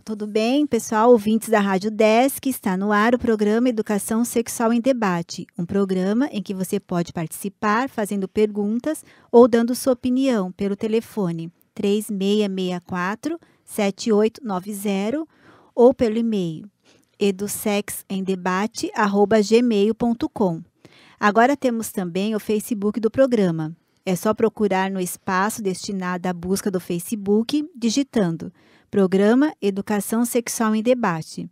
tudo bem, pessoal? Ouvintes da Rádio Desk, está no ar o programa Educação Sexual em Debate, um programa em que você pode participar fazendo perguntas ou dando sua opinião pelo telefone 3664-7890 ou pelo e-mail edusexemdebate@gmail.com. Agora temos também o Facebook do programa. É só procurar no espaço destinado à busca do Facebook, digitando Programa Educação Sexual em Debate.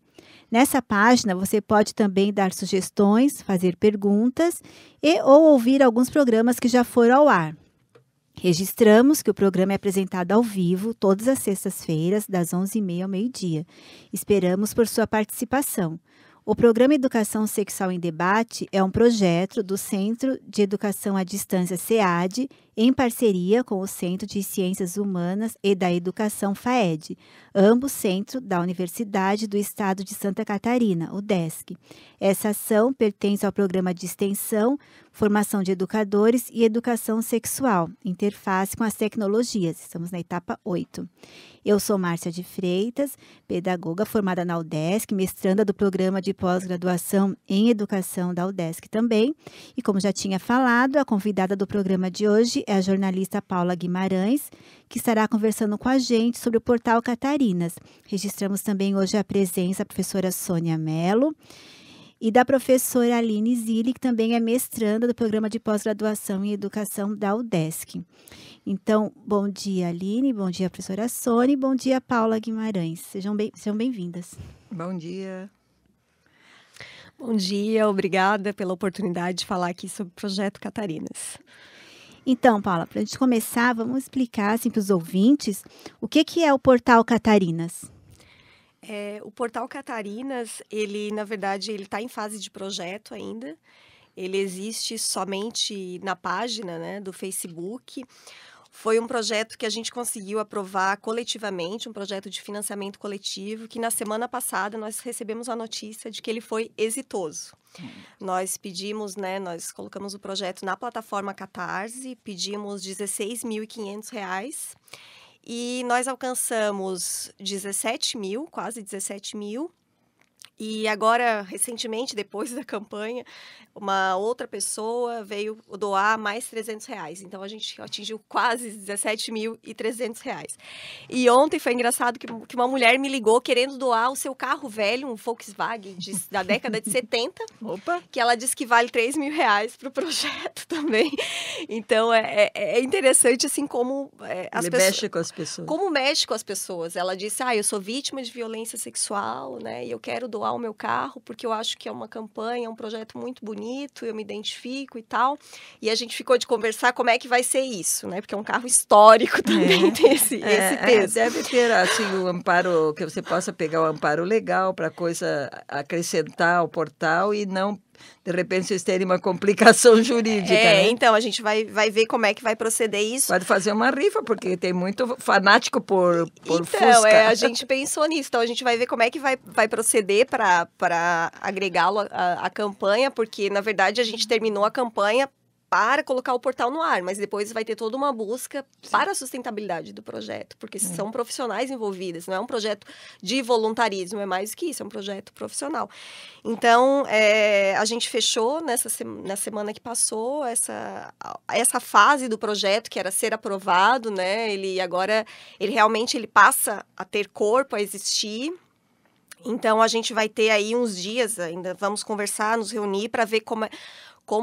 Nessa página, você pode também dar sugestões, fazer perguntas ou ouvir alguns programas que já foram ao ar. Registramos que o programa é apresentado ao vivo, todas as sextas-feiras, das 11h30 ao meio-dia. Esperamos por sua participação. O programa Educação Sexual em Debate é um projeto do Centro de Educação à Distância SEAD, em parceria com o Centro de Ciências Humanas e da Educação FAED, ambos centro da Universidade do Estado de Santa Catarina, o DESC. Essa ação pertence ao programa de extensão, formação de educadores e educação sexual, interface com as tecnologias. Estamos na etapa 8. Eu sou Márcia de Freitas, pedagoga formada na UDESC, mestranda do programa de pós-graduação em educação da UDESC também. E como já tinha falado, a convidada do programa de hoje é a jornalista Paula Guimarães, que estará conversando com a gente sobre o portal Catarinas. Registramos também hoje a presença da professora Sônia Mello e da professora Aline Zilli, que também é mestranda do programa de pós-graduação em educação da UDESC. Então, bom dia, Aline, bom dia, professora Sônia, e bom dia, Paula Guimarães. Sejam bem-vindas. Bom dia. Bom dia, obrigada pela oportunidade de falar aqui sobre o Projeto Catarinas. Então, Paula, para a gente começar, vamos explicar assim, para os ouvintes o que é o portal Catarinas. O portal Catarinas, na verdade, ele está em fase de projeto ainda. Ele existe somente na página, né, do Facebook. Foi um projeto que a gente conseguiu aprovar coletivamente, um projeto de financiamento coletivo, que na semana passada nós recebemos a notícia de que ele foi exitoso. Nós pedimos, né, nós colocamos o projeto na plataforma Catarse, pedimos R$16.500 e nós alcançamos 17 mil, quase 17 mil. E agora, recentemente, depois da campanha, uma outra pessoa veio doar mais R$300. Então, a gente atingiu quase R$17.300. E ontem foi engraçado que uma mulher me ligou querendo doar o seu carro velho, um Volkswagen da década de 70. Opa! Que ela disse que vale R$3.000 para o projeto também. Então, é interessante, assim, como as pessoas... mexe com as pessoas. Como mexe com as pessoas. Ela disse, eu sou vítima de violência sexual, né? E eu quero doar o meu carro, porque eu acho que é uma campanha, um projeto muito bonito, eu me identifico e tal. E a gente ficou de conversar como é que vai ser isso, né? Porque é um carro histórico também, tem esse peso. Deve ter, assim, o amparo, que você possa pegar o amparo legal para coisa acrescentar ao portal e não... De repente, vocês terem uma complicação jurídica, né? Então, a gente vai ver como é que vai proceder isso. Pode fazer uma rifa, porque tem muito fanático por Fusca. Então, a gente pensou nisso. Então, a gente vai ver como é que vai proceder para agregá-lo à campanha, porque, na verdade, a gente terminou a campanha para colocar o portal no ar, mas depois vai ter toda uma busca para a sustentabilidade do projeto, porque são profissionais envolvidos, não é um projeto de voluntarismo, é mais do que isso, é um projeto profissional. Então, a gente fechou na semana que passou essa fase do projeto, que era ser aprovado, né? Ele realmente passa a ter corpo, a existir. Então, a gente vai ter aí uns dias, ainda vamos conversar, nos reunir para ver como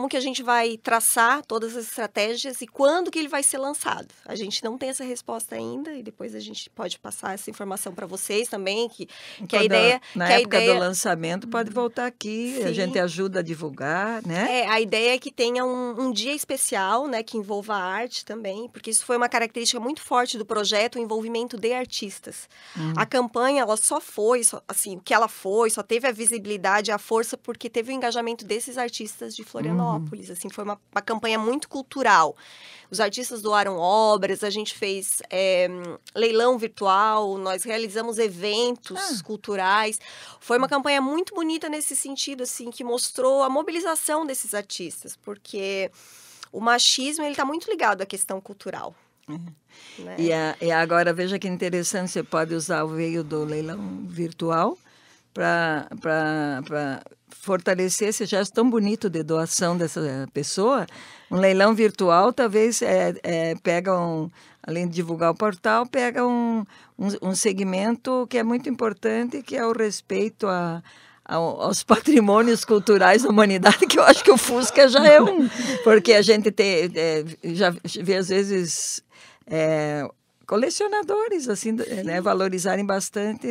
que a gente vai traçar todas as estratégias e quando que ele vai ser lançado. A gente não tem essa resposta ainda e depois a gente pode passar essa informação para vocês também, que a ideia... Na época do lançamento pode voltar aqui, sim. A gente ajuda a divulgar, né? A ideia é que tenha um dia especial, né, que envolva a arte também, porque isso foi uma característica muito forte do projeto, o envolvimento de artistas. A campanha, ela só só teve a visibilidade, a força, porque teve o engajamento desses artistas de Florianópolis. Assim, foi uma campanha muito cultural. Os artistas doaram obras, a gente fez leilão virtual, nós realizamos eventos culturais. Foi uma campanha muito bonita nesse sentido, assim, que mostrou a mobilização desses artistas, porque o machismo está muito ligado à questão cultural. Né? E agora, veja que interessante, você pode usar o veio do leilão virtual para fortalecer esse gesto tão bonito de doação dessa pessoa. Um leilão virtual talvez pega além de divulgar o portal, pega um segmento que é muito importante, que é o respeito aos patrimônios culturais da humanidade, que eu acho que o Fusca já é porque a gente já vê às vezes colecionadores assim, né, valorizarem bastante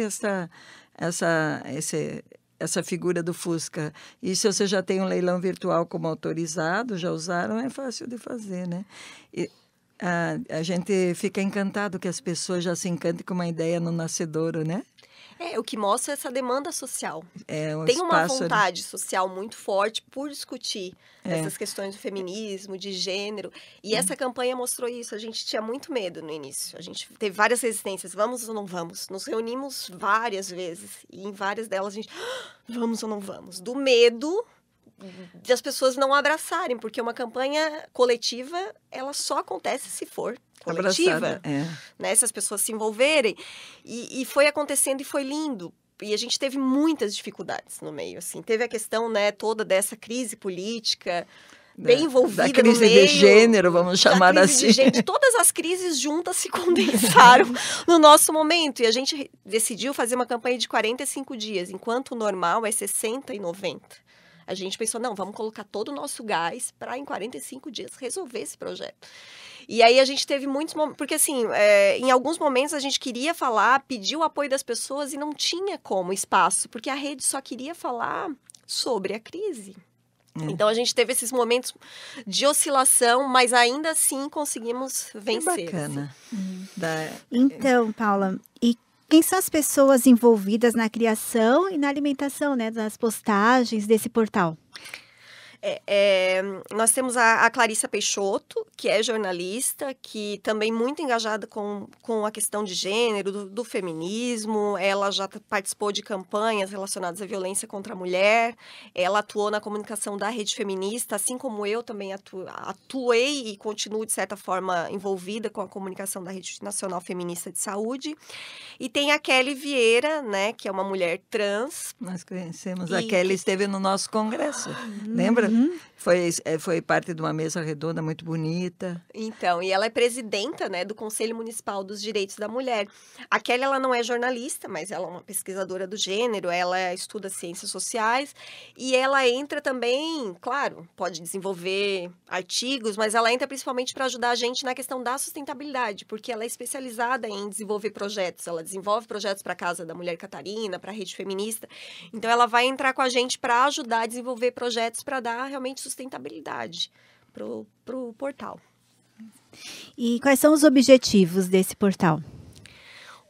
essa figura do Fusca. E se você já tem um leilão virtual como autorizado, já usaram, é fácil de fazer, né? E a gente fica encantado que as pessoas já se encantem com uma ideia no nascedouro, né? O que mostra essa demanda social. Um tem uma espaço vontade social muito forte por discutir essas questões do feminismo, de gênero. E essa campanha mostrou isso. A gente tinha muito medo no início. A gente teve várias resistências. Vamos ou não vamos? Nos reunimos várias vezes. E em várias delas a gente... Vamos ou não vamos? Do medo de as pessoas não abraçarem. Porque uma campanha coletiva, ela só acontece se for coletiva, né? Se as pessoas se envolverem. E foi acontecendo e foi lindo. E a gente teve muitas dificuldades no meio, assim. Teve a questão, né, toda dessa crise política bem envolvida no meio. Da crise de gênero, vamos chamar assim. Todas as crises juntas se condensaram no nosso momento. E a gente decidiu fazer uma campanha de 45 dias, enquanto o normal é 60 e 90. A gente pensou, não, vamos colocar todo o nosso gás para, em 45 dias, resolver esse projeto. E aí a gente teve muitos momentos, porque assim, em alguns momentos a gente queria falar, pedir o apoio das pessoas e não tinha como espaço, porque a rede só queria falar sobre a crise. Então a gente teve esses momentos de oscilação, mas ainda assim conseguimos vencer. Que bacana. Então, Paula, e quem são as pessoas envolvidas na criação e na alimentação, né, das postagens desse portal? Nós temos a Clarissa Peixoto, que é jornalista, que também muito engajada com a questão de gênero, do feminismo. Ela já participou de campanhas relacionadas à violência contra a mulher. Ela atuou na comunicação da Rede Feminista, assim como eu também atuei e continuo, de certa forma, envolvida com a comunicação da Rede Nacional Feminista de Saúde. E tem a Kelly Vieira, né, que é uma mulher trans. Nós conhecemos. A Kelly esteve no nosso congresso, lembra? Foi parte de uma mesa redonda muito bonita. Então, e ela é presidenta, né, do Conselho Municipal dos Direitos da Mulher. A Kelly, ela não é jornalista, mas ela é uma pesquisadora do gênero, ela estuda ciências sociais e ela entra também, claro, pode desenvolver artigos, mas ela entra principalmente para ajudar a gente na questão da sustentabilidade, porque ela é especializada em desenvolver projetos, ela desenvolve projetos para a Casa da Mulher Catarina, para a Rede Feminista. Então, ela vai entrar com a gente para ajudar a desenvolver projetos para dar realmente sustentabilidade pro portal. E quais são os objetivos desse portal?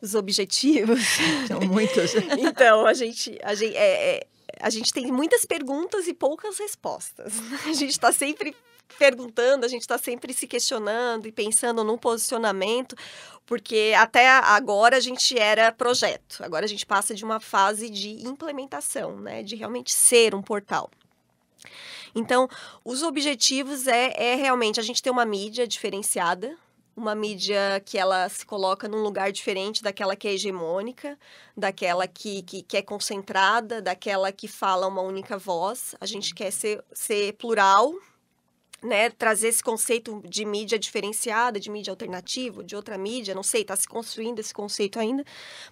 Os objetivos? São muitos. Então, a gente tem muitas perguntas e poucas respostas. A gente está sempre perguntando, a gente está sempre se questionando e pensando no posicionamento, porque até agora a gente era projeto. Agora a gente passa de uma fase de implementação, né, de realmente ser um portal. Então, os objetivos é realmente a gente ter uma mídia diferenciada, uma mídia que ela se coloca num lugar diferente daquela que é hegemônica, daquela que é concentrada, daquela que fala uma única voz. A gente quer ser plural, né, trazer esse conceito de mídia diferenciada, de mídia alternativa, de outra mídia, não sei, está se construindo esse conceito ainda,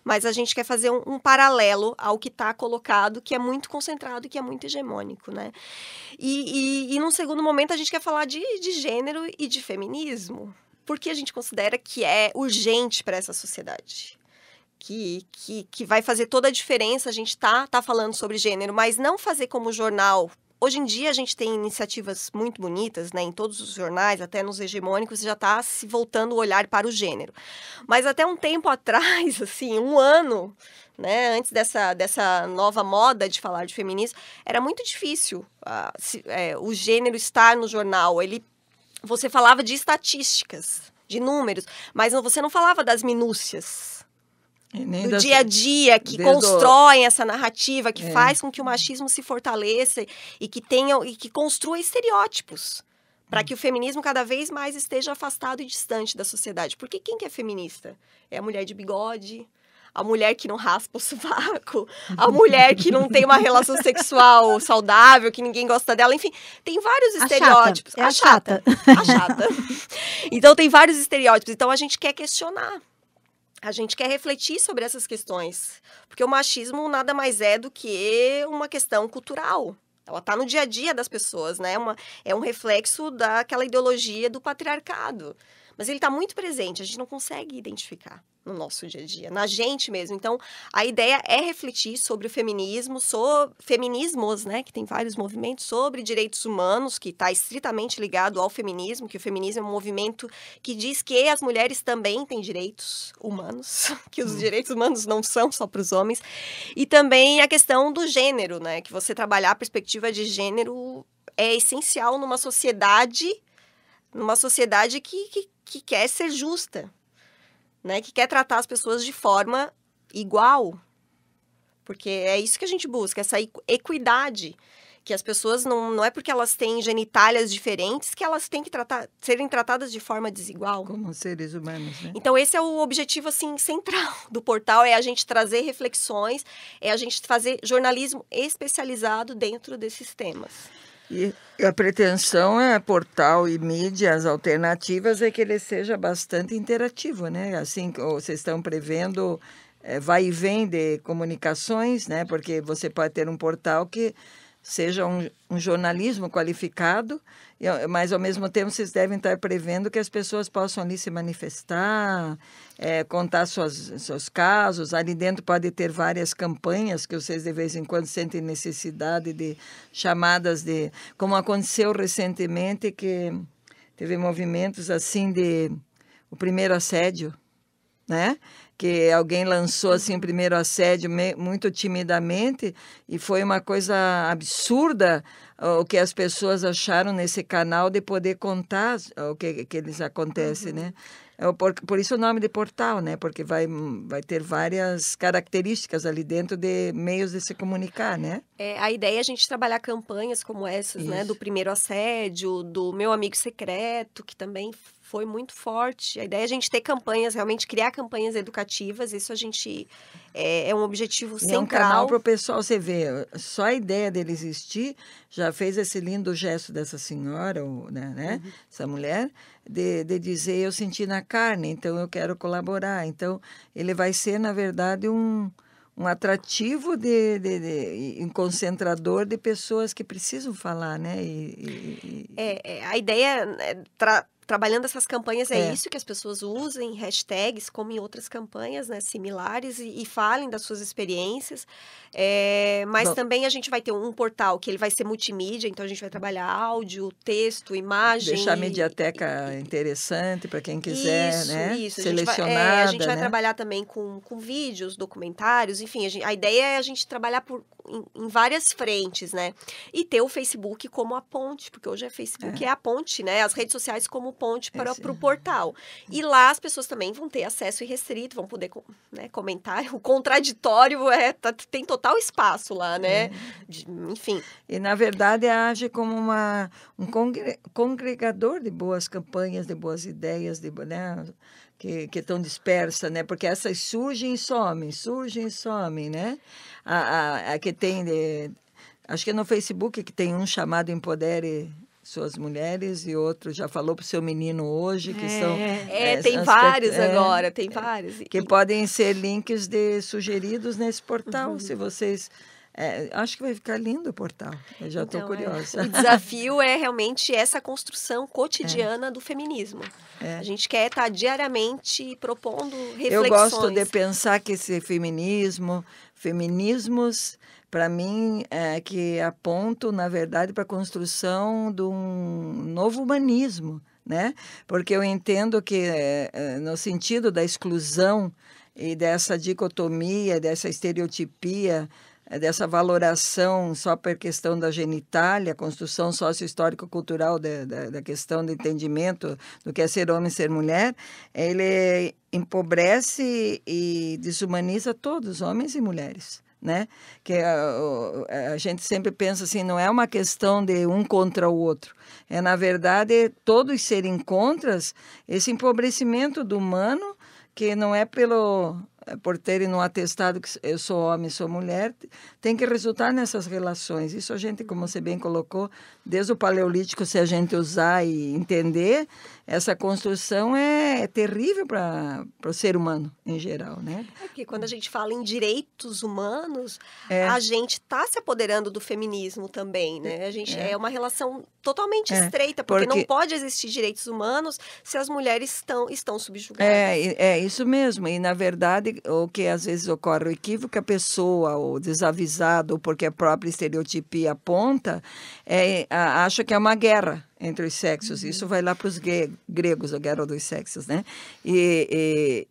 mas a gente quer fazer um paralelo ao que está colocado, que é muito concentrado e que é muito hegemônico, né? E num segundo momento a gente quer falar de gênero e de feminismo, porque a gente considera que é urgente para essa sociedade. Que vai fazer toda a diferença a gente tá falando sobre gênero, mas não fazer como jornal. Hoje em dia a gente tem iniciativas muito bonitas, né, em todos os jornais, até nos hegemônicos, já está se voltando o olhar para o gênero. Mas até um tempo atrás, assim, um ano, né, antes dessa nova moda de falar de feminismo, era muito difícil o gênero estar no jornal. Você falava de estatísticas, de números, mas você não falava das minúcias. Do dia a dia, que constroem essa narrativa, que faz com que o machismo se fortaleça e que construa estereótipos. para que o feminismo cada vez mais esteja afastado e distante da sociedade. Porque quem que é feminista? É a mulher de bigode, a mulher que não raspa o sovaco, a mulher que não tem uma relação sexual saudável, que ninguém gosta dela, enfim, tem vários estereótipos. A chata. A chata. Então, tem vários estereótipos. Então, a gente quer questionar. A gente quer refletir sobre essas questões. Porque o machismo nada mais é do que uma questão cultural. Ela está no dia a dia das pessoas, né? É um reflexo daquela ideologia do patriarcado. Mas ele está muito presente, a gente não consegue identificar no nosso dia a dia, na gente mesmo. Então, a ideia é refletir sobre o feminismo, sobre feminismos, né, que tem vários movimentos, sobre direitos humanos, que está estritamente ligado ao feminismo, que o feminismo é um movimento que diz que as mulheres também têm direitos humanos, que os direitos humanos não são só para os homens. E também a questão do gênero, né, que você trabalhar a perspectiva de gênero é essencial numa sociedade que quer ser justa, né? Que quer tratar as pessoas de forma igual. Porque é isso que a gente busca, essa equidade. Que as pessoas, não é porque elas têm genitálias diferentes que elas têm que serem tratadas de forma desigual. Como seres humanos, né? Então, esse é o objetivo, assim, central do portal, é a gente trazer reflexões, é a gente fazer jornalismo especializado dentro desses temas. E a pretensão é portal e mídias alternativas é que ele seja bastante interativo, né? Assim, vocês estão prevendo vai e vem de comunicações, né? Porque você pode ter um portal que seja um jornalismo qualificado, mas ao mesmo tempo vocês devem estar prevendo que as pessoas possam ali se manifestar, contar seus casos. Ali dentro pode ter várias campanhas que vocês de vez em quando sentem necessidade de chamadas de... Como aconteceu recentemente, que teve movimentos assim de... O primeiro assédio, né? Que alguém lançou assim o primeiro assédio muito timidamente e foi uma coisa absurda o que as pessoas acharam nesse canal de poder contar o que eles acontece, né? Por isso o nome de portal, né? Porque vai ter várias características ali dentro de meios de se comunicar, né? A ideia é a gente trabalhar campanhas como essas, né? Do primeiro assédio, do Meu Amigo Secreto, que também foi muito forte. A ideia é a gente ter campanhas, realmente criar campanhas educativas. Isso a gente é um objetivo central. É um canal para o pessoal, você vê, só a ideia dele existir já fez esse lindo gesto dessa senhora, né? Essa mulher, de dizer, eu senti na carne, então eu quero colaborar. Então, ele vai ser, na verdade, um atrativo um concentrador de pessoas que precisam falar, né? A ideia trabalhando essas campanhas isso, que as pessoas usem hashtags, como em outras campanhas, né, similares, e falem das suas experiências. Mas também a gente vai ter um portal que ele vai ser multimídia, então a gente vai trabalhar áudio, texto, imagem. Deixar a mediateca interessante para quem quiser, isso, né? Isso. Selecionada, a gente vai né? trabalhar também com vídeos, documentários, enfim, a ideia é a gente trabalhar em várias frentes, né? E ter o Facebook como a ponte, porque hoje o Facebook é a ponte, né? As redes sociais como ponte para o portal. E lá as pessoas também vão ter acesso irrestrito, vão poder, né, comentar. O contraditório tem total espaço lá, né? Enfim. E, na verdade, age como um congregador de boas campanhas, de boas ideias, né? Que estão dispersas, né? Porque essas surgem e somem, né? A que tem... acho que é no Facebook que tem um chamado Empodere Suas Mulheres e outro já falou para o seu menino hoje, que são... tem vários agora, tem vários. Que podem ser links sugeridos nesse portal, se vocês... acho que vai ficar lindo o portal, eu já estou curiosa. O desafio é realmente essa construção cotidiana do feminismo. A gente quer estar diariamente propondo reflexões. Eu gosto de pensar que esse feminismos, para mim, que apontam, na verdade, para a construção de um novo humanismo, né? Porque eu entendo que, no sentido da exclusão e dessa dicotomia, dessa estereotipia, dessa valoração só por questão da genitália, a construção sociohistórico-cultural da questão do entendimento do que é ser homem e ser mulher, ele empobrece e desumaniza todos, homens e mulheres. Né? Que a gente sempre pensa assim, não é uma questão de um contra o outro, é na verdade todos serem contra esse empobrecimento do humano, que não é por terem no atestado que eu sou homem, sou mulher, tem que resultar nessas relações. Isso a gente, como você bem colocou, desde o Paleolítico, se a gente usar e entender, essa construção é terrível para o ser humano em geral, né? Porque quando a gente fala em direitos humanos, a gente está se apoderando do feminismo também, né? A gente é uma relação totalmente estreita, porque não pode existir direitos humanos se as mulheres estão subjugadas. É isso mesmo. E, na verdade, o que às vezes ocorre, o equívoco que a pessoa, o desavisado, ou porque a própria estereotipia aponta, acha que é uma guerra entre os sexos. Isso vai lá para os gregos, a guerra dos sexos, né? E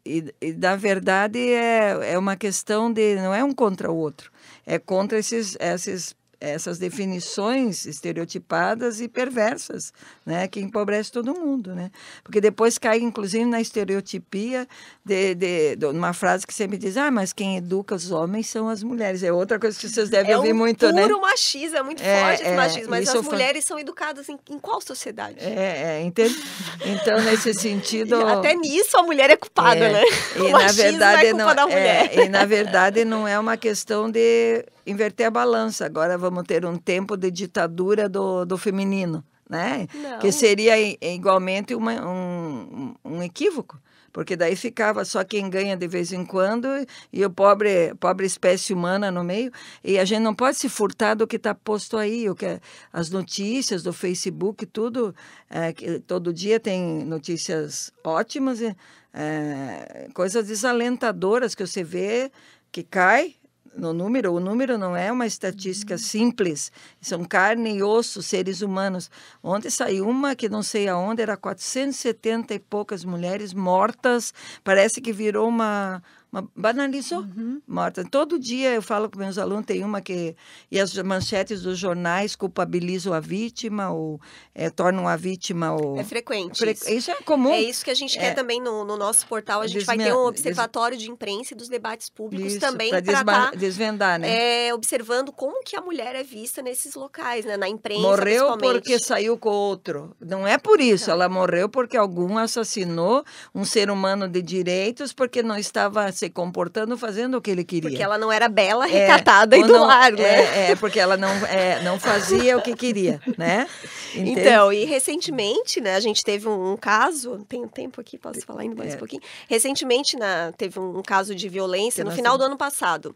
na verdade, é uma questão de... não é um contra o outro, é contra essas definições estereotipadas e perversas, né, que empobrece todo mundo, né? Porque depois cai, inclusive, na estereotipia de uma frase que sempre diz, mas quem educa os homens são as mulheres. É outra coisa que vocês devem ouvir muito, né? É puro machismo, é muito forte esse machismo, mas as mulheres são educadas em qual sociedade? Entende? Então, nesse sentido... Até nisso a mulher é culpada, né? E, na verdade, e, na verdade, não é uma questão de inverter a balança. Agora vamos ter um tempo de ditadura do feminino, né? Não. Que seria igualmente um equívoco, porque daí ficava só quem ganha de vez em quando e o pobre espécie humana no meio. E a gente não pode se furtar do que está posto aí, as notícias do Facebook, tudo, que todo dia tem notícias ótimas, coisas desalentadoras que você vê que cai no número. O número não é uma estatística simples, são carne e osso, seres humanos. Ontem saiu uma que não sei aonde, era 470 e poucas mulheres mortas, parece que virou banalizou, morta. Todo dia eu falo com meus alunos, tem uma que... E as manchetes dos jornais culpabilizam a vítima ou tornam a vítima... É frequente. Isso é comum. É isso que a gente quer também no nosso portal. A gente vai ter um observatório de imprensa e dos debates públicos isso, também para desvendar, né? Observando como que a mulher é vista nesses locais, né? Na imprensa, morreu porque saiu com outro. Não é por isso. Ela morreu porque algum assassinou um ser humano de direitos porque não estava se comportando, fazendo o que ele queria. Porque ela não era bela, recatada e do lar, né? Porque ela não fazia o que queria, né? Entende? Então, e recentemente, né, a gente teve um caso, tenho tempo aqui, posso falar ainda mais um pouquinho? Recentemente, teve um caso de violência no final do ano passado.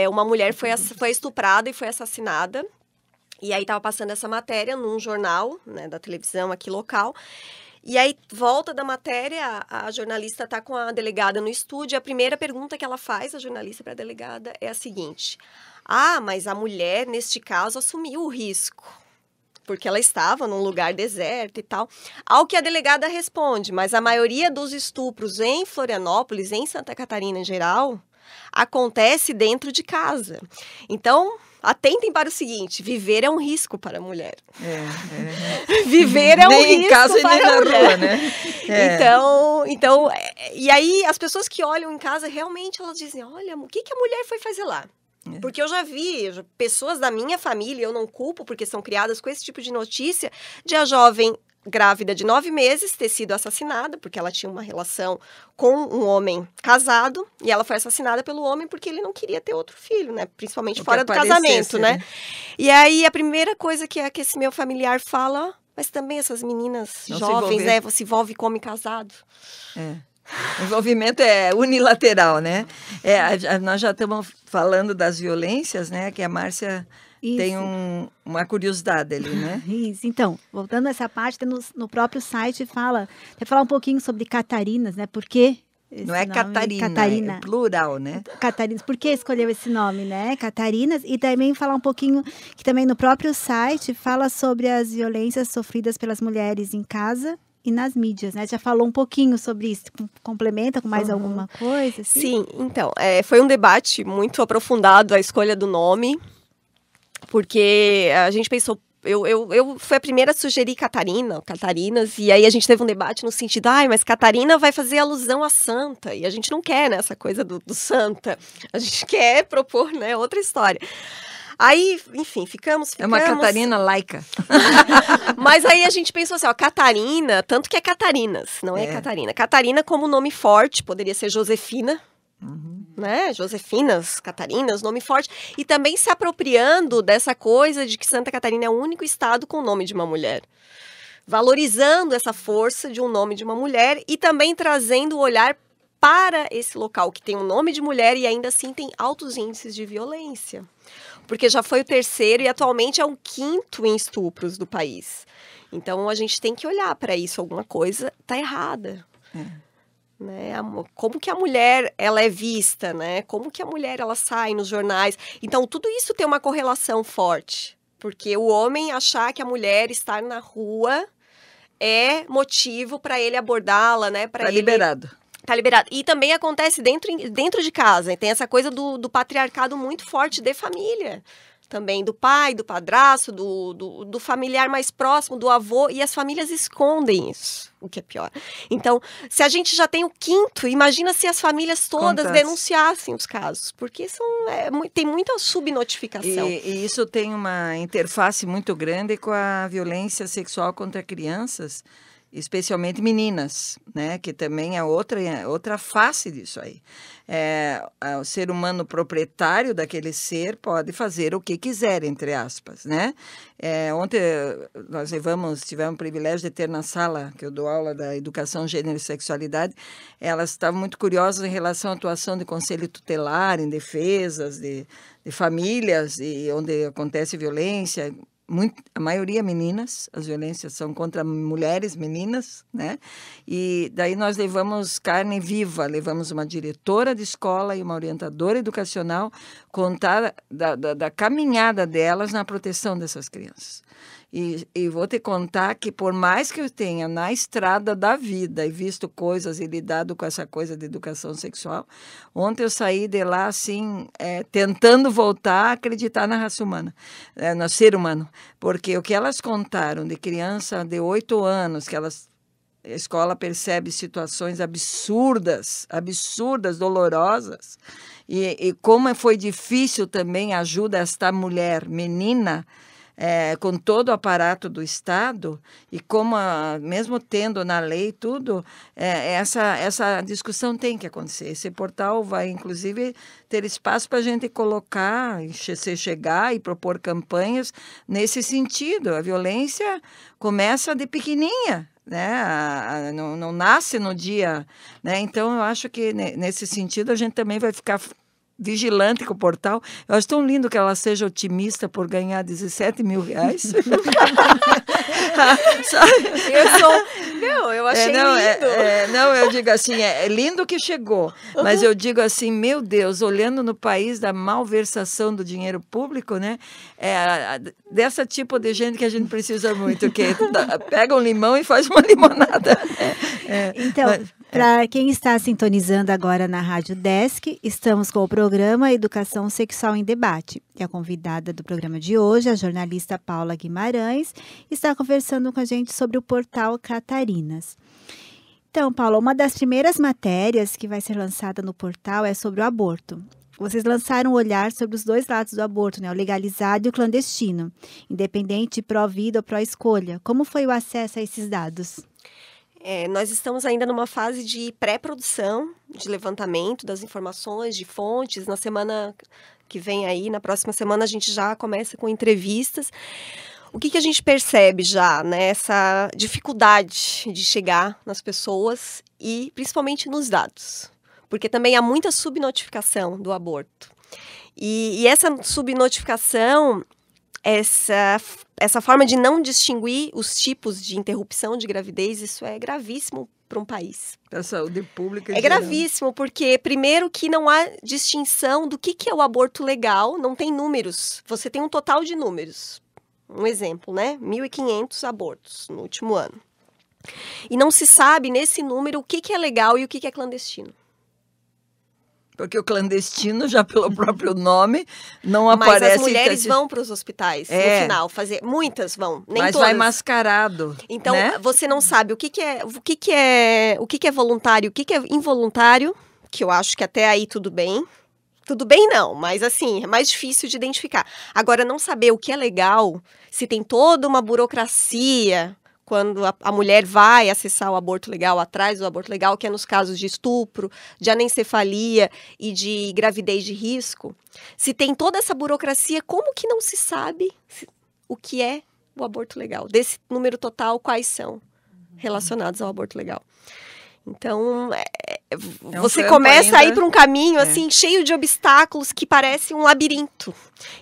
Uma mulher foi estuprada e foi assassinada. E aí estava passando essa matéria num jornal, né, da televisão aqui local. E aí, volta da matéria, a jornalista está com a delegada no estúdio. A primeira pergunta que ela faz, a jornalista para a delegada, é a seguinte: mas a mulher, neste caso, assumiu o risco, porque ela estava num lugar deserto e tal. Ao que a delegada responde: mas a maioria dos estupros em Florianópolis, em Santa Catarina em geral, acontece dentro de casa. Então... atentem para o seguinte: viver é um risco para a mulher. Viver é um nem risco em casa para nem a na mulher. rua, né? Então, e aí as pessoas que olham em casa, realmente elas dizem: olha, o que a mulher foi fazer lá? Porque eu já vi pessoas da minha família, eu não culpo, porque são criadas com esse tipo de notícia, de a jovem grávida de 9 meses ter sido assassinada, porque ela tinha uma relação com um homem casado, e ela foi assassinada pelo homem porque ele não queria ter outro filho, né? Principalmente fora do casamento, né? E aí a primeira coisa que esse meu familiar fala: mas também essas meninas jovens, né? Se envolve com homem casado. O envolvimento é unilateral, né? Nós já estamos falando das violências, né? Que a Márcia... Isso. Tem uma curiosidade ali, né? Isso. Então, voltando a essa parte, no próprio site fala um pouquinho sobre Catarinas, né? Por que não é Catarina, é plural, né? Catarinas. Por que escolheu esse nome, né? Catarinas. E também falar um pouquinho, que também no próprio site fala sobre as violências sofridas pelas mulheres em casa e nas mídias, né? Já falou um pouquinho sobre isso. Complementa com mais alguma coisa? Assim? Sim, então, foi um debate muito aprofundado a escolha do nome, porque a gente pensou, eu fui a primeira a sugerir Catarinas, e aí a gente teve um debate no sentido, mas Catarina vai fazer alusão a santa, e a gente não quer, né, essa coisa do santa, a gente quer propor, né, outra história. Aí, enfim, ficamos... É uma Catarina laica. Mas aí a gente pensou assim, Catarina, tanto que é Catarinas, não é Catarina. Catarina como nome forte, poderia ser Josefina, né? Josefinas, Catarinas, nome forte. E também se apropriando dessa coisa de que Santa Catarina é o único estado com o nome de uma mulher. Valorizando essa força de um nome de uma mulher e também trazendo o olhar para esse local que tem um nome de mulher e ainda assim tem altos índices de violência. Porque já foi o 3º e atualmente é o 5º em estupros do país. Então a gente tem que olhar para isso, alguma coisa está errada. Né? Como que a mulher ela é vista, né? Como que a mulher ela sai nos jornais. Então tudo isso tem uma correlação forte. Porque o homem achar que a mulher estar na rua é motivo para ele abordá-la, né? Tá liberado. Tá liberado. E também acontece dentro de casa. Tem essa coisa do patriarcado muito forte de família. Também do pai, do padrasto, do familiar mais próximo, do avô. E as famílias escondem isso, o que é pior. Então, se a gente já tem o 5º, imagina se as famílias todas denunciassem os casos. Porque tem muita subnotificação. E isso tem uma interface muito grande com a violência sexual contra crianças, especialmente meninas, né? Que também é outra face disso aí. O ser humano proprietário daquele ser pode fazer o que quiser, entre aspas, né? Ontem nós tivemos o privilégio de ter na sala, que eu dou aula da educação, gênero e sexualidade, elas estavam muito curiosas em relação à atuação de conselho tutelar em defesas de famílias e onde acontece violência. A maioria meninas, as violências são contra mulheres, meninas, né? E daí nós levamos carne viva, levamos uma diretora de escola e uma orientadora educacional contar da caminhada delas na proteção dessas crianças. E vou te contar que por mais que eu tenha na estrada da vida e visto coisas e lidado com essa coisa de educação sexual, ontem eu saí de lá assim, tentando voltar a acreditar na raça humana, no ser humano, porque o que elas contaram de criança de 8 anos, a escola percebe situações absurdas, dolorosas, e como foi difícil também a ajuda a esta mulher, menina, com todo o aparato do Estado, e como, mesmo tendo na lei tudo, essa discussão tem que acontecer. Esse portal vai, inclusive, ter espaço para a gente colocar, chegar e propor campanhas nesse sentido. A violência começa de pequenininha, né? Não nasce no dia, né? Então, eu acho que, nesse sentido, a gente também vai ficar vigilante com o portal. Eu acho tão lindo que ela seja otimista por ganhar 17 mil reais. Eu achei lindo. Não, eu digo assim, é lindo que chegou, mas eu digo assim, meu Deus, olhando no país da malversação do dinheiro público, né? Dessa tipo de gente que a gente precisa muito, que pega um limão e faz uma limonada. Então, para quem está sintonizando agora na Rádio Desk, estamos com o programa Educação Sexual em Debate. E a convidada do programa de hoje, a jornalista Paula Guimarães, está conversando com a gente sobre o portal Catarinas. Então, Paula, uma das primeiras matérias que vai ser lançada no portal é sobre o aborto. Vocês lançaram um olhar sobre os dois lados do aborto, né? O legalizado e o clandestino, independente pró-vida ou pró-escolha. Como foi o acesso a esses dados? Nós estamos ainda numa fase de pré-produção, de levantamento das informações, de fontes. Na semana que vem aí, na próxima semana, a gente já começa com entrevistas. O que a gente percebe já, né? Essa dificuldade de chegar nas pessoas e principalmente nos dados. Porque também há muita subnotificação do aborto. E essa subnotificação, essa forma de não distinguir os tipos de interrupção de gravidez, isso é gravíssimo para um país. Para a saúde pública. É gravíssimo, porque primeiro que não há distinção do que é o aborto legal, não tem números. Você tem um total de números. Um exemplo, né? 1.500 abortos no último ano. E não se sabe nesse número o que é legal e o que é clandestino. Porque o clandestino, já pelo próprio nome, não aparece... Mas as mulheres vão para os hospitais, no final, muitas vão, nem mas todas. Vai mascarado, então, né? Você não sabe o que é voluntário, o que é involuntário, que eu acho que até aí tudo bem. Tudo bem não, mas assim, é mais difícil de identificar. Agora, não saber o que é legal, se tem toda uma burocracia quando a mulher vai acessar o aborto legal, atrás do aborto legal, que é nos casos de estupro, de anencefalia e de gravidez de risco. Se tem toda essa burocracia, como que não se sabe o que é o aborto legal? Desse número total, quais são relacionados ao aborto legal? Então, você começa a ir para um caminho assim, cheio de obstáculos que parece um labirinto.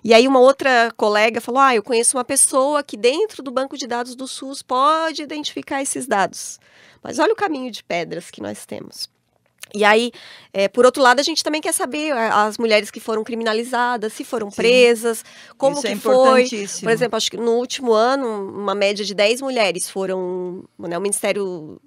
E aí uma outra colega falou, eu conheço uma pessoa que dentro do banco de dados do SUS pode identificar esses dados. Mas olha o caminho de pedras que nós temos. E aí, por outro lado, a gente também quer saber as mulheres que foram criminalizadas, se foram presas, como que foi. Por exemplo, acho que no último ano, uma média de 10 mulheres foram... Né, o Ministério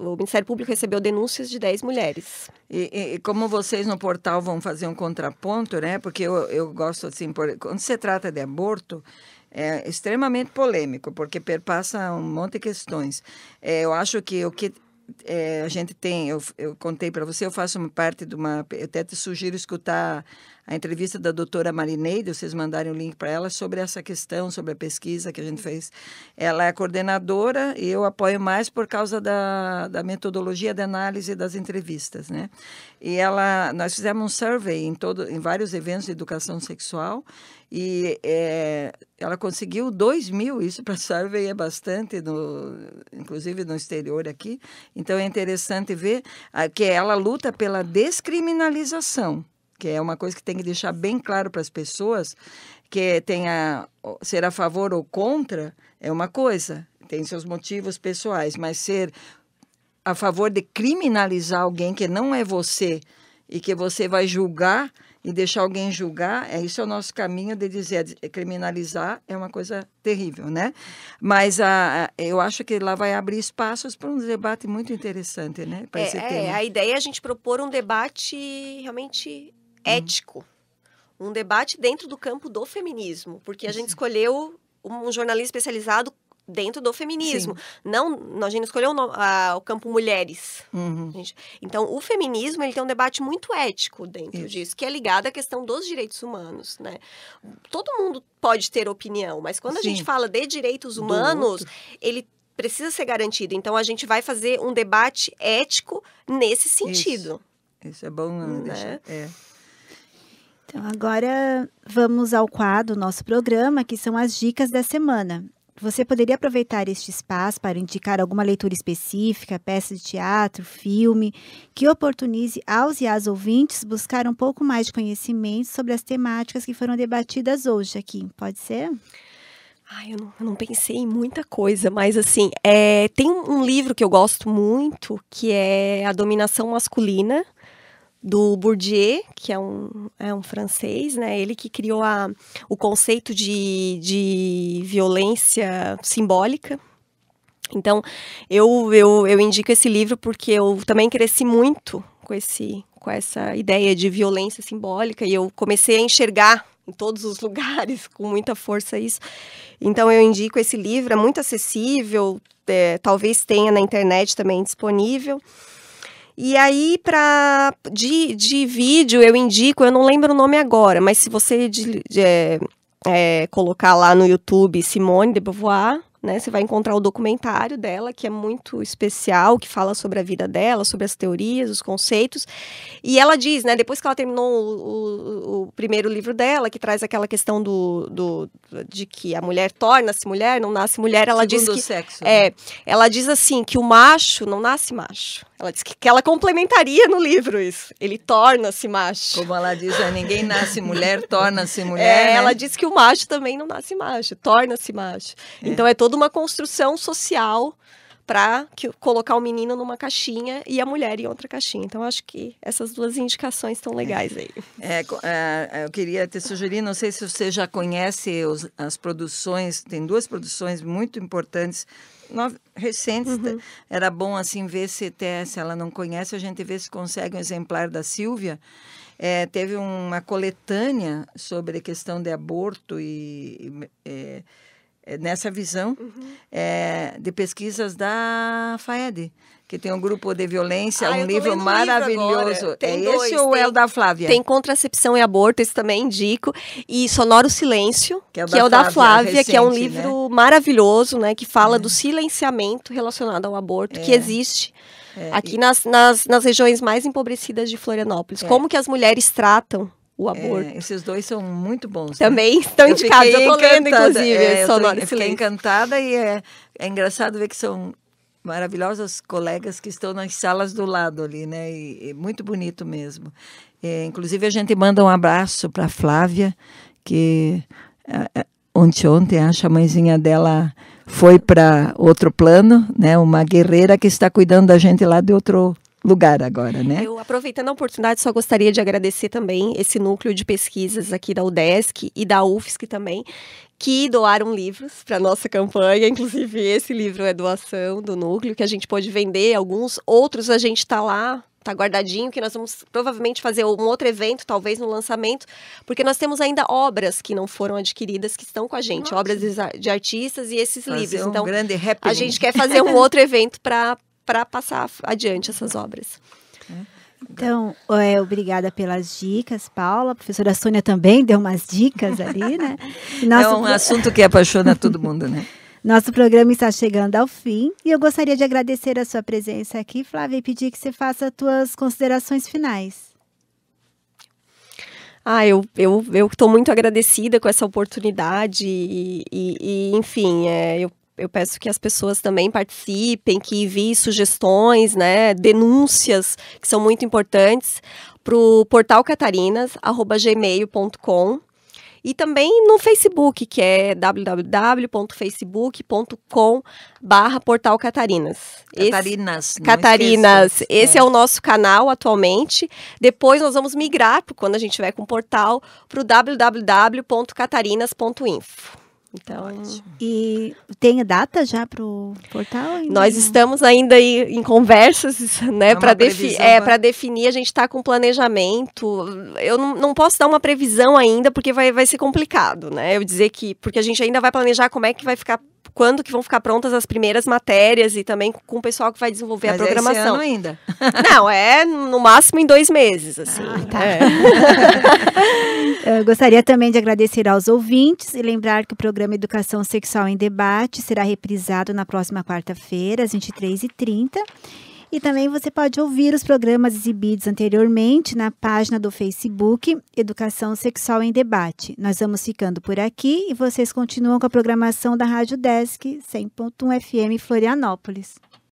Público recebeu denúncias de 10 mulheres. E como vocês no portal vão fazer um contraponto, né? Porque eu gosto assim, quando se trata de aborto, é extremamente polêmico, porque perpassa um monte de questões. Eu acho que o que... a gente tem, eu contei para você, eu faço parte de uma... Eu até te sugiro escutar a entrevista da doutora Marineide, vocês mandarem o link para ela, sobre essa questão, sobre a pesquisa que a gente fez. Ela é coordenadora e eu apoio mais por causa da metodologia de análise das entrevistas, né? E nós fizemos um survey em vários eventos de educação sexual e ela conseguiu 2.000, isso para survey é bastante, inclusive no exterior aqui. Então é interessante ver que ela luta pela descriminalização, que é uma coisa que tem que deixar bem claro para as pessoas, que ser a favor ou contra é uma coisa, tem seus motivos pessoais, mas ser a favor de criminalizar alguém que não é você e que você vai julgar e deixar alguém julgar, isso é o nosso caminho de dizer, criminalizar é uma coisa terrível, né? Mas eu acho que lá vai abrir espaços para um debate muito interessante, né? Para esse tema. A ideia é a gente propor um debate realmente ético, um debate dentro do campo do feminismo, porque a gente escolheu um jornalismo especializado dentro do feminismo. Não, a gente escolheu o campo mulheres. Então, o feminismo ele tem um debate muito ético dentro disso, que é ligado à questão dos direitos humanos, né? Todo mundo pode ter opinião, mas quando a gente fala de direitos humanos, ele precisa ser garantido. Então, a gente vai fazer um debate ético nesse sentido. Isso é bom, né? Então, agora vamos ao quadro do nosso programa, que são as dicas da semana. Você poderia aproveitar este espaço para indicar alguma leitura específica, peça de teatro, filme, que oportunize aos e às ouvintes buscar um pouco mais de conhecimento sobre as temáticas que foram debatidas hoje aqui. Pode ser? Eu não pensei em muita coisa, mas assim, tem um livro que eu gosto muito, que é A Dominação Masculina, do Bourdieu, que é um francês, né? Ele que criou o conceito de violência simbólica. Então, eu indico esse livro porque eu também cresci muito com essa ideia de violência simbólica e eu comecei a enxergar em todos os lugares com muita força isso. Então, eu indico esse livro, é muito acessível, talvez tenha na internet também disponível. E aí, de vídeo, eu indico, eu não lembro o nome agora, mas se você colocar lá no YouTube Simone de Beauvoir, né, você vai encontrar o documentário dela, que é muito especial, que fala sobre a vida dela, sobre as teorias, os conceitos. E ela diz, né, depois que ela terminou o primeiro livro dela, que traz aquela questão de que a mulher torna-se mulher, não nasce mulher, ela diz que... sexo. Ela diz assim, que o macho não nasce macho. Ela diz que ela complementaria no livro isso. Ele torna-se macho. Como ela diz, ninguém nasce mulher, torna-se mulher, né? Ela diz que o macho também não nasce macho, torna-se macho. Então, é toda uma construção social para colocar o menino numa caixinha e a mulher em outra caixinha. Então, acho que essas duas indicações estão legais aí. Eu queria te sugerir, não sei se você já conhece as produções, tem duas produções muito importantes, recentes. Era bom assim ver se ela não conhece, a gente vê se consegue um exemplar da Silvia. Teve uma coletânea sobre a questão de aborto nessa visão de pesquisas da FAED, que tem um grupo de violência, um livro maravilhoso. Esse ou é o da Flávia? Tem Contracepção e Aborto, esse também indico, e Sonora o Silêncio, que é o da Flávia, recente, que é um livro maravilhoso, né, que fala do silenciamento relacionado ao aborto, que existe aqui nas regiões mais empobrecidas de Florianópolis. Como que as mulheres tratam o aborto. Esses dois são muito bons. Também estão indicados. Eu estou lendo, inclusive, Sonora. Eu fiquei encantada e é engraçado ver que são maravilhosos colegas que estão nas salas do lado ali, né? E muito bonito mesmo. Inclusive, a gente manda um abraço para a Flávia, que ontem, acho, a mãezinha dela foi para outro plano, né? Uma guerreira que está cuidando da gente lá de outro lugar agora, né? Eu, aproveitando a oportunidade, só gostaria de agradecer também esse núcleo de pesquisas aqui da UDESC e da UFSC também, que doaram livros para a nossa campanha. Inclusive, esse livro é doação do núcleo, que a gente pode vender. Alguns outros a gente está lá, está guardadinho, que nós vamos provavelmente fazer um outro evento, talvez no lançamento, porque nós temos ainda obras que não foram adquiridas, que estão com a gente, obras de artistas e esses livros. Então, grande a gente quer fazer um outro evento para passar adiante essas obras. Então, obrigada pelas dicas, Paula. A professora Sônia também deu umas dicas ali, né? É um assunto que apaixona todo mundo, né? Nosso programa está chegando ao fim e eu gostaria de agradecer a sua presença aqui, Flávia, e pedir que você faça as suas considerações finais. Eu estou muito agradecida com essa oportunidade e enfim, eu peço que as pessoas também participem, que enviem sugestões, né, denúncias, que são muito importantes, para o portal catarinas@gmail.com e também no Facebook, que é www.facebook.com/portalcatarinas. Catarinas. Esse é o nosso canal atualmente. Depois nós vamos migrar, quando a gente tiver com o portal, para o www.catarinas.info. Então, e tem data já para o portal? Nós estamos ainda aí em conversas, né, para definir. A gente está com planejamento. Eu não posso dar uma previsão ainda, porque vai ser complicado, né? Eu dizer porque a gente ainda vai planejar como é que vai ficar, quando que vão ficar prontas as primeiras matérias e também com o pessoal que vai desenvolver a programação. Esse ano ainda? Não, no máximo em 2 meses, assim. Tá. Eu gostaria também de agradecer aos ouvintes e lembrar que o programa Educação Sexual em Debate será reprisado na próxima quarta-feira, às 23h30. E também você pode ouvir os programas exibidos anteriormente na página do Facebook Educação Sexual em Debate. Nós vamos ficando por aqui e vocês continuam com a programação da Rádio UDESC 100.1 FM Florianópolis.